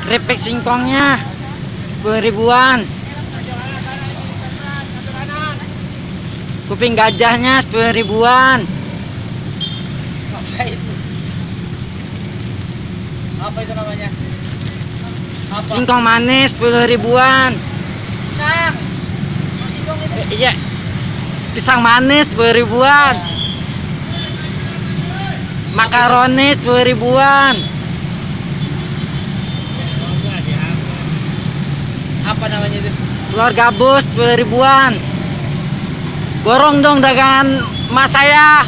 Keripik singkongnya 10 ribuan. Kuping gajahnya 10 ribuan. Apa itu? Apa itu namanya? Apa? Singkong manis 10 ribuan. Pisang. Oh, singkong itu. Iya. Pisang manis 10 ribuan. Makaroni 10 ribuan. Apa namanya itu? Telur gabus 10 ribuan. Borong dong dagangan mas saya.